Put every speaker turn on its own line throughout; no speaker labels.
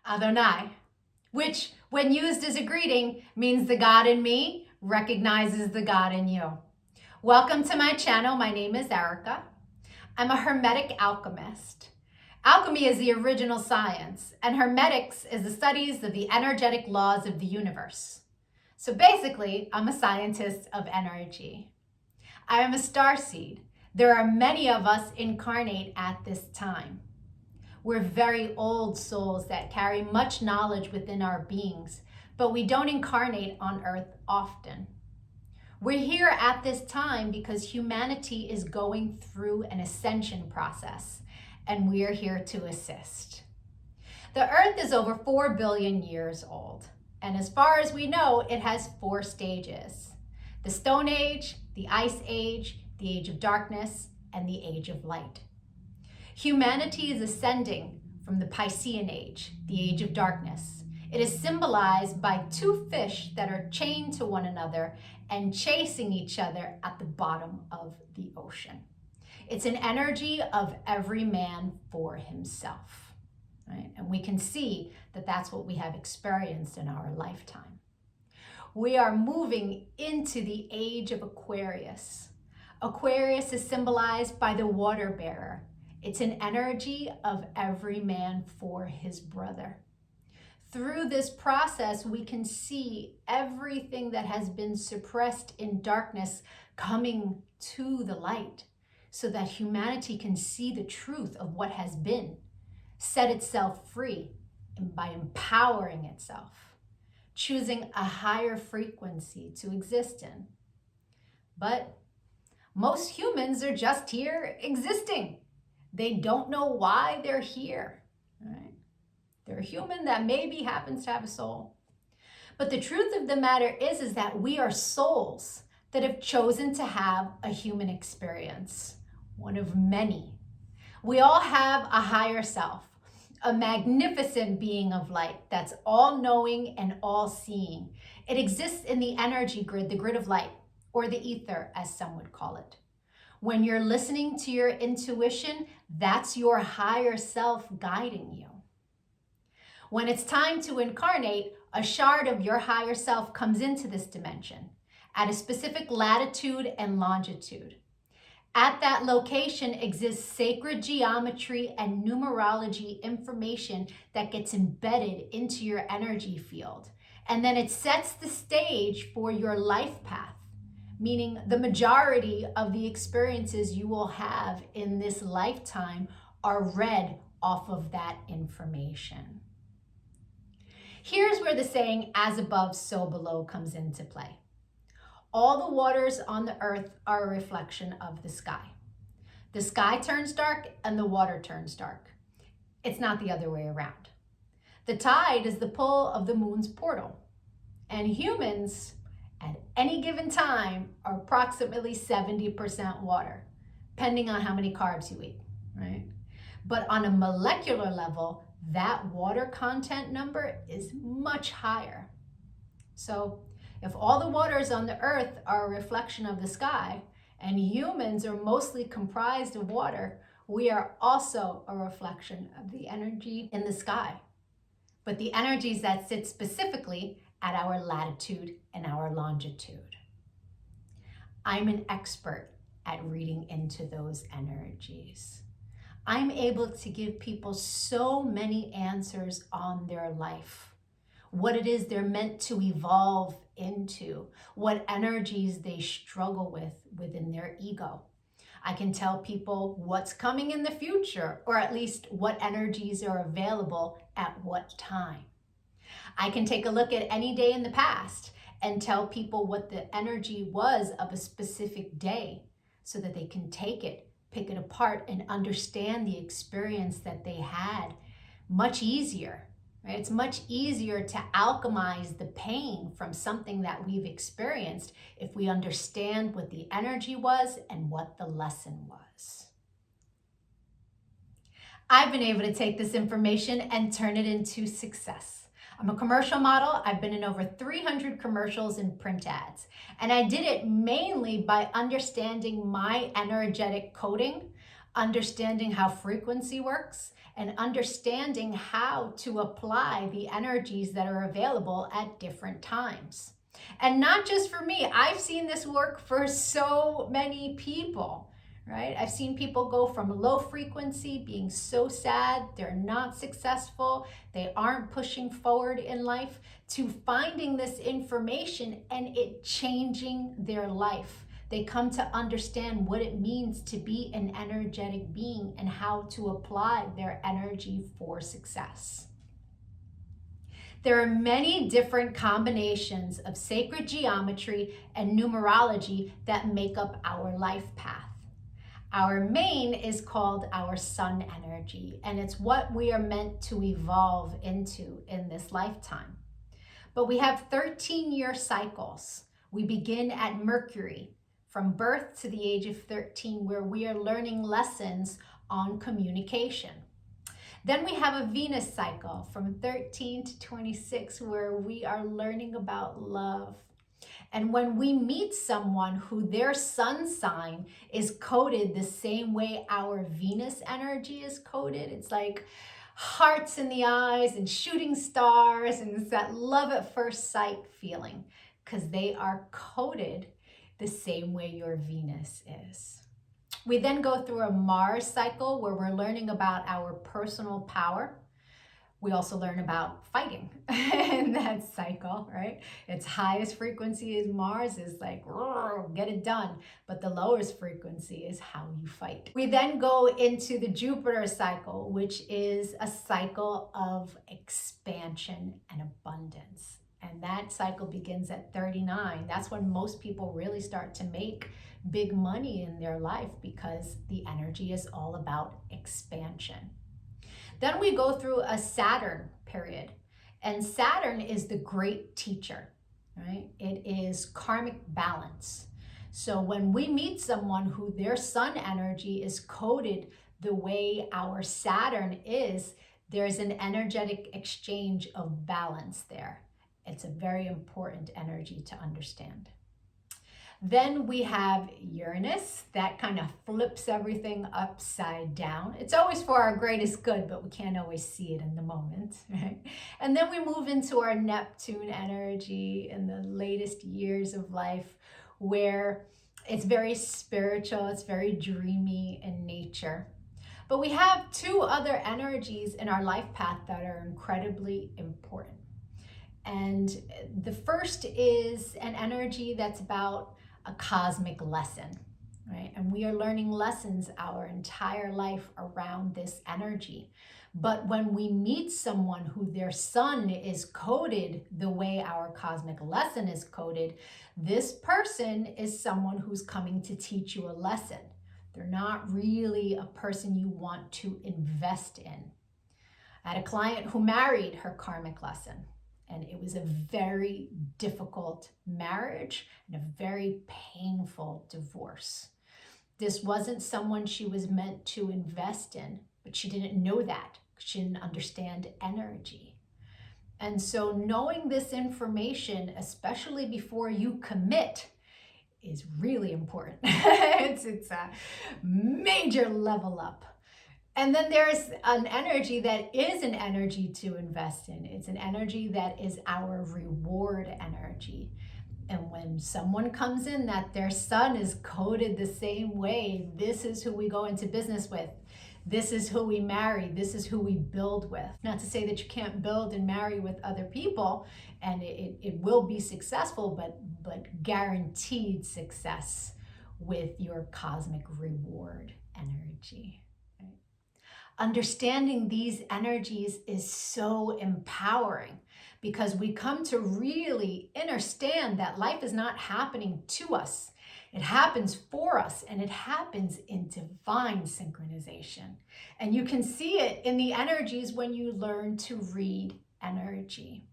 Adonai, which when used as a greeting means the God in me recognizes the God in you. Welcome to my channel. My name is Erica. I'm a Hermetic alchemist. Alchemy is the original science, and Hermetics is the studies of the energetic laws of the universe. So basically, I'm a scientist of energy. I am a starseed. There are many of us incarnate at this time. We're very old souls that carry much knowledge within our beings, but we don't incarnate on Earth often. We're here at this time because humanity is going through an ascension process, and we are here to assist. The Earth is over 4 billion years old, and as far as we know, it has 4 stages: the Stone Age, the Ice Age, the Age of Darkness, and the Age of Light. Humanity is ascending from the Piscean Age, the Age of Darkness. It is symbolized by 2 fish that are chained to one another and chasing each other at the bottom of the ocean. It's an energy of every man for himself, right? And we can see that that's what we have experienced in our lifetime. We are moving into the age of Aquarius. Aquarius is symbolized by the water bearer. It's an energy of every man for his brother. Through this process, we can see everything that has been suppressed in darkness coming to the light so that humanity can see the truth of what has been, set itself free by empowering itself, choosing a higher frequency to exist in. But most humans are just here existing. They don't know why they're here, right? They're a human that maybe happens to have a soul. But the truth of the matter is that we are souls that have chosen to have a human experience, one of many. We all have a higher self, a magnificent being of light that's all-knowing and all-seeing. It exists in the energy grid, the grid of light, or the ether, as some would call it. When you're listening to your intuition, that's your higher self guiding you. When it's time to incarnate, a shard of your higher self comes into this dimension at a specific latitude and longitude. At that location exists sacred geometry and numerology information that gets embedded into your energy field. And then it sets the stage for your life path, meaning the majority of the experiences you will have in this lifetime are read off of that information. Here's where the saying, as above, so below, comes into play. All the waters on the earth are a reflection of the sky. The sky turns dark and the water turns dark. It's not the other way around. The tide is the pull of the moon's portal, and humans at any given time are approximately 70% water, depending on how many carbs you eat, right? But on a molecular level, that water content number is much higher. So if all the waters on the earth are a reflection of the sky and humans are mostly comprised of water, we are also a reflection of the energy in the sky, but the energies that sit specifically at our latitude and our longitude. I'm an expert at reading into those energies. I'm able to give people so many answers on their life, what it is they're meant to evolve into, what energies they struggle with within their ego. I can tell people what's coming in the future, or at least what energies are available at what time. I can take a look at any day in the past and tell people what the energy was of a specific day so that they can take it, pick it apart, and understand the experience that they had much easier, right? It's much easier to alchemize the pain from something that we've experienced if we understand what the energy was and what the lesson was. I've been able to take this information and turn it into success. I'm a commercial model. I've been in over 300 commercials and print ads. And I did it mainly by understanding my energetic coding understanding how frequency works, and understanding how to apply the energies that are available at different times. And not just for me, I've seen this work for so many people, right? I've seen people go from low frequency, being so sad, they're not successful, they aren't pushing forward in life, to finding this information and it changing their life. They come to understand what it means to be an energetic being and how to apply their energy for success. There are many different combinations of sacred geometry and numerology that make up our life path. Our main is called our sun energy, and it's what we are meant to evolve into in this lifetime. But we have 13-year cycles. We begin at Mercury, from birth to the age of 13, where we are learning lessons on communication. Then we have a Venus cycle from 13 to 26, where we are learning about love. And when we meet someone who their sun sign is coded the same way our Venus energy is coded, it's like hearts in the eyes and shooting stars, and it's that love at first sight feeling, because they are coded the same way your Venus is. We then go through a Mars cycle where we're learning about our personal power. We also learn about fighting in that cycle, right? Its highest frequency is Mars, is like, get it done. But the lowest frequency is how you fight. We then go into the Jupiter cycle, which is a cycle of expansion and abundance. And that cycle begins at 39. That's when most people really start to make big money in their life, because the energy is all about expansion. Then we go through a Saturn period, and Saturn is the great teacher, right? It is karmic balance. So when we meet someone who their sun energy is coded the way our Saturn is, there's an energetic exchange of balance there. It's a very important energy to understand. Then we have Uranus, that kind of flips everything upside down. It's always for our greatest good, but we can't always see it in the moment, right? And then we move into our Neptune energy in the latest years of life, where it's very spiritual, it's very dreamy in nature. But we have two other energies in our life path that are incredibly important. And the first is an energy that's about a cosmic lesson, right? And we are learning lessons our entire life around this energy. But when we meet someone who their sun is coded the way our cosmic lesson is coded, this person is someone who's coming to teach you a lesson. They're not really a person you want to invest in. I had a client who married her karmic lesson, and it was a very difficult marriage and a very painful divorce. This wasn't someone she was meant to invest in, but she didn't know that because she didn't understand energy. And so knowing this information, especially before you commit, is really important. It's a major level up. And then there's an energy that is an energy to invest in. It's an energy that is our reward energy. And when someone comes in that their sun is coded the same way, this is who we go into business with. This is who we marry. This is who we build with. Not to say that you can't build and marry with other people, and it will be successful, but guaranteed success with your cosmic reward energy. Understanding these energies is so empowering, because we come to really understand that life is not happening to us. It happens for us, and it happens in divine synchronization. And you can see it in the energies when you learn to read energy.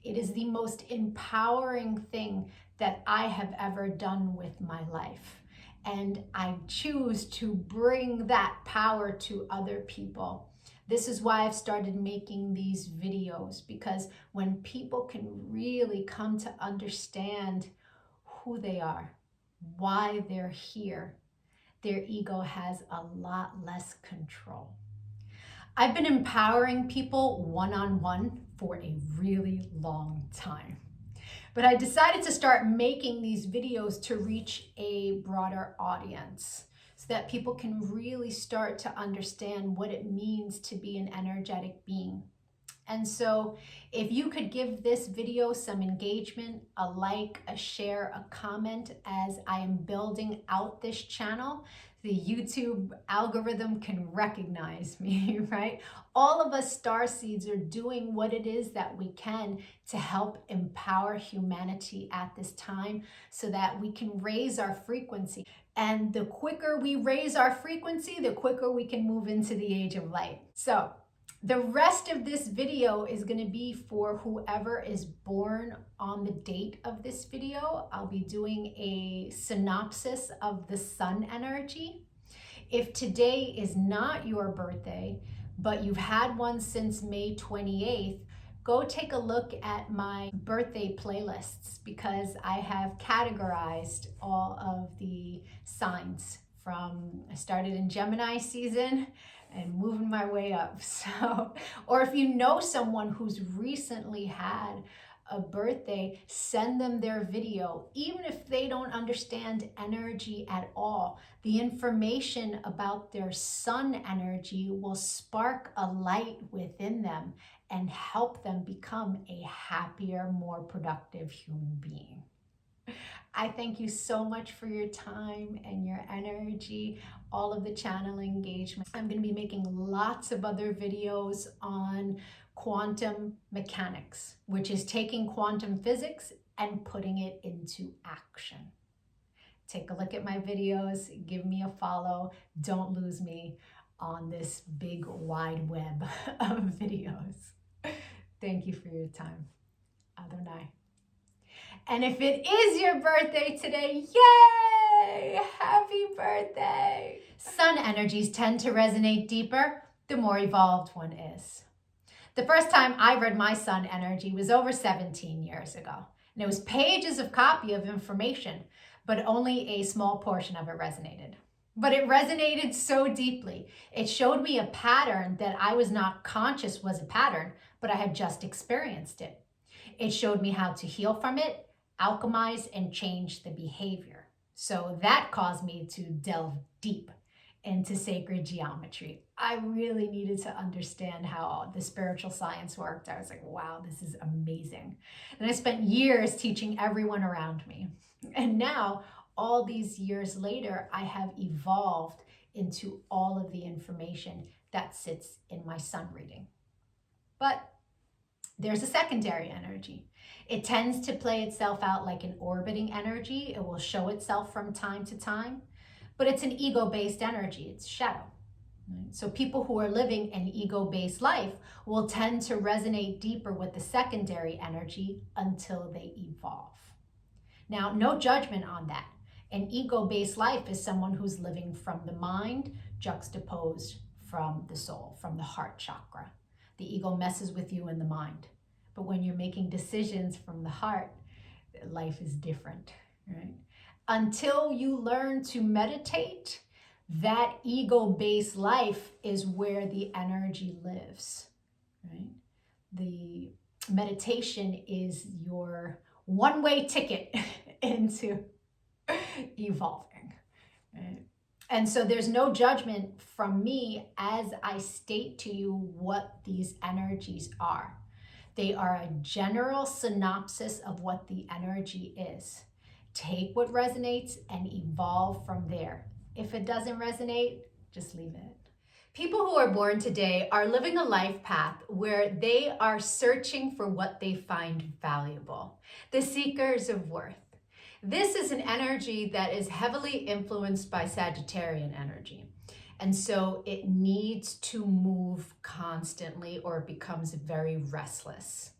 It is the most empowering thing that I have ever done with my life. And I choose to bring that power to other people. This is why I've started making these videos, because when people can really come to understand who they are, why they're here, their ego has a lot less control. I've been empowering people one-on-one for a really long time. But I decided to start making these videos to reach a broader audience so that people can really start to understand what it means to be an energetic being. And so if you could give this video some engagement, a like, a share, a comment as I am building out this channel, the YouTube algorithm can recognize me, right? All of us starseeds are doing what it is that we can to help empower humanity at this time so that we can raise our frequency. And the quicker we raise our frequency, the quicker we can move into the age of light. So the rest of this video is going to be for whoever is born on the date of this video. I'll be doing a synopsis of the sun energy. If today is not your birthday, but you've had one since May 28th, go take a look at my birthday playlists because I have categorized all of the signs from, I started in Gemini season and moving my way up. So, or if you know someone who's recently had a birthday, send them their video. Even if they don't understand energy at all, the information about their sun energy will spark a light within them and help them become a happier, more productive human being. I thank you so much for your time and your energy, all of the channel engagement. I'm going to be making lots of other videos on quantum mechanics, which is taking quantum physics and putting it into action. Take a look at my videos, give me a follow. Don't lose me on this big wide web of videos. Thank you for your time. Adonai. And if it is your birthday today, yay! Happy birthday! Sun energies tend to resonate deeper the more evolved one is. The first time I read my sun energy was over 17 years ago. And it was pages of copy of information, but only a small portion of it resonated. But it resonated so deeply. It showed me a pattern that I was not conscious was a pattern, but I had just experienced it. It showed me how to heal from it, alchemize, and change the behavior. So that caused me to delve deep into sacred geometry. I really needed to understand how the spiritual science worked. I was like, wow, this is amazing. And I spent years teaching everyone around me. And now, all these years later, I have evolved into all of the information that sits in my sun reading. But there's a secondary energy. It tends to play itself out like an orbiting energy. It will show itself from time to time, but it's an ego-based energy. It's shadow. Right? So people who are living an ego-based life will tend to resonate deeper with the secondary energy until they evolve. Now, no judgment on that. An ego-based life is someone who's living from the mind juxtaposed from the soul, from the heart chakra. The ego messes with you in the mind. But when you're making decisions from the heart, life is different, right? Until you learn to meditate, that ego-based life is where the energy lives, right? The meditation is your one-way ticket into evolving, right? And so there's no judgment from me as I state to you what these energies are. They are a general synopsis of what the energy is. Take what resonates and evolve from there. If it doesn't resonate, just leave it. People who are born today are living a life path where they are searching for what they find valuable. The seekers of worth. This is an energy that is heavily influenced by Sagittarian energy. And so it needs to move constantly or it becomes very restless.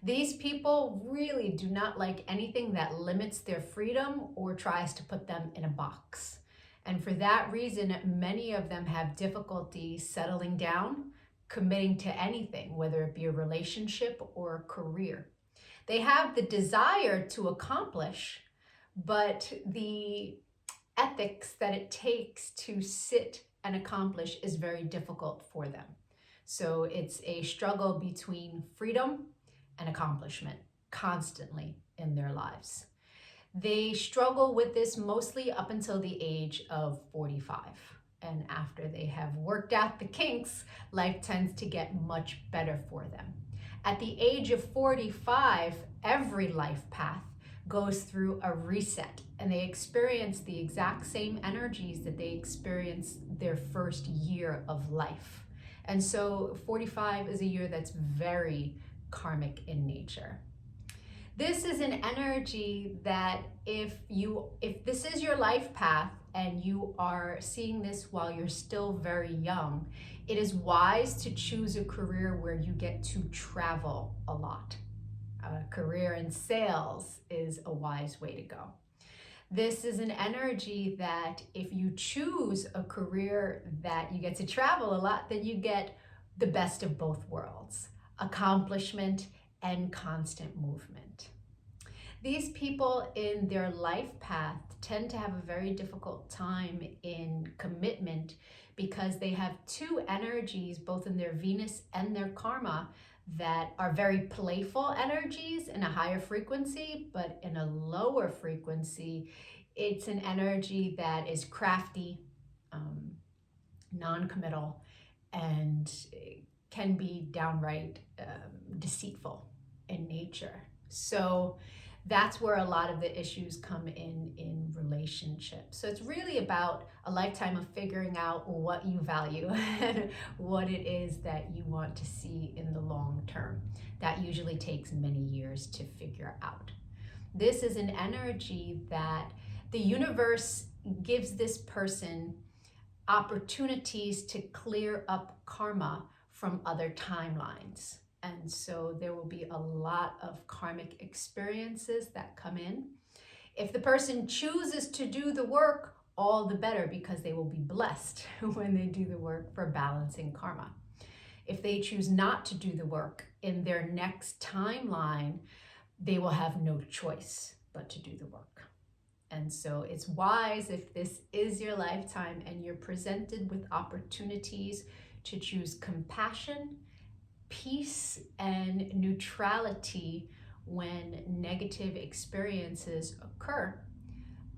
These people really do not like anything that limits their freedom or tries to put them in a box. And for that reason, many of them have difficulty settling down, committing to anything, whether it be a relationship or a career. They have the desire to accomplish, but the ethics that it takes to sit and accomplish is very difficult for them. So it's a struggle between freedom and accomplishment constantly in their lives. They struggle with this mostly up until the age of 45. And after they have worked out the kinks, life tends to get much better for them. At the age of 45, every life path goes through a reset, and they experience the exact same energies that they experienced their first year of life. And so 45 is a year that's very karmic in nature. This is an energy that if this is your life path and you are seeing this while you're still very young, it is wise to choose a career where you get to travel a lot. A career in sales is a wise way to go. This is an energy that if you choose a career that you get to travel a lot, then you get the best of both worlds, accomplishment and constant movement. These people in their life path tend to have a very difficult time in commitment because they have two energies, both in their Venus and their karma, that are very playful energies in a higher frequency, but in a lower frequency, it's an energy that is crafty, non-committal, and can be downright deceitful in nature. So that's where a lot of the issues come in relationships. So it's really about a lifetime of figuring out what you value and what it is that you want to see in the long term. That usually takes many years to figure out. This is an energy that the universe gives this person opportunities to clear up karma from other timelines. And so there will be a lot of karmic experiences that come in. If the person chooses to do the work, all the better, because they will be blessed when they do the work for balancing karma. If they choose not to do the work in their next timeline, they will have no choice but to do the work. And so it's wise, if this is your lifetime and you're presented with opportunities, to choose compassion, peace, and neutrality when negative experiences occur,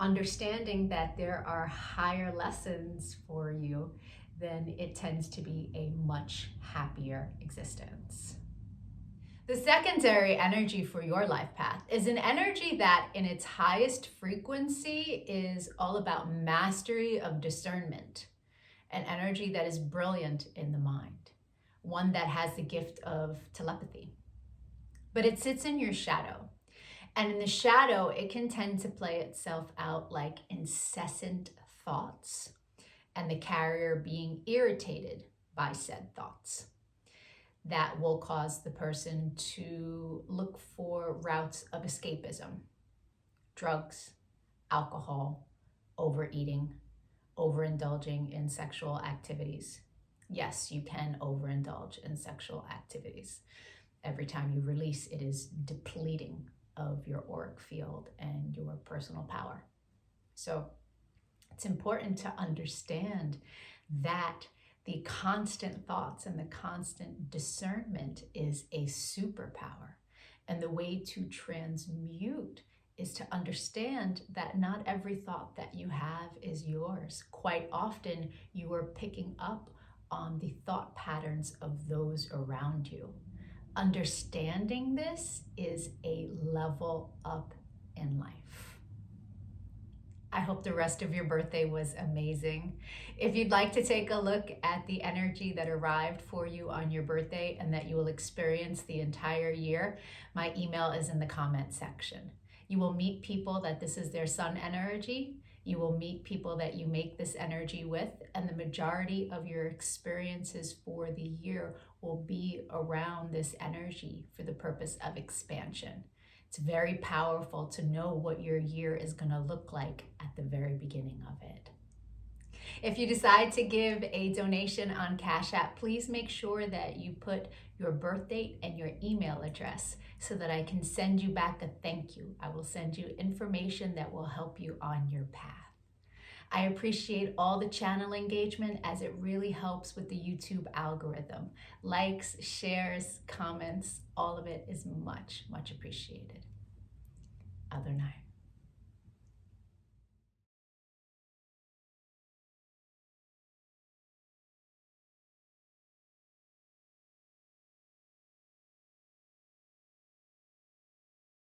understanding that there are higher lessons for you, then it tends to be a much happier existence. The secondary energy for your life path is an energy that in its highest frequency is all about mastery of discernment, an energy that is brilliant in the mind, one that has the gift of telepathy. But it sits in your shadow. And in the shadow, it can tend to play itself out like incessant thoughts, and the carrier being irritated by said thoughts. That will cause the person to look for routes of escapism: drugs, alcohol, overeating, overindulging in sexual activities. Yes, you can overindulge in sexual activities. Every time you release, it is depleting of your auric field and your personal power. So it's important to understand that the constant thoughts and the constant discernment is a superpower. And the way to transmute is to understand that not every thought that you have is yours. Quite often, you are picking up on the thought patterns of those around you. Understanding this is a level up in life. I hope the rest of your birthday was amazing. If you'd like to take a look at the energy that arrived for you on your birthday and that you will experience the entire year, my email is in the comment section. You will meet people that this is their sun energy. You will meet people that you make this energy with, and the majority of your experiences for the year will be around this energy for the purpose of expansion. It's very powerful to know what your year is going to look like at the very beginning of it. If you decide to give a donation on Cash App, please make sure that you put your birth date and your email address so that I can send you back a thank you. I will send you information that will help you on your path. I appreciate all the channel engagement as it really helps with the YouTube algorithm. Likes, shares, comments, all of it is much, much appreciated. Other night.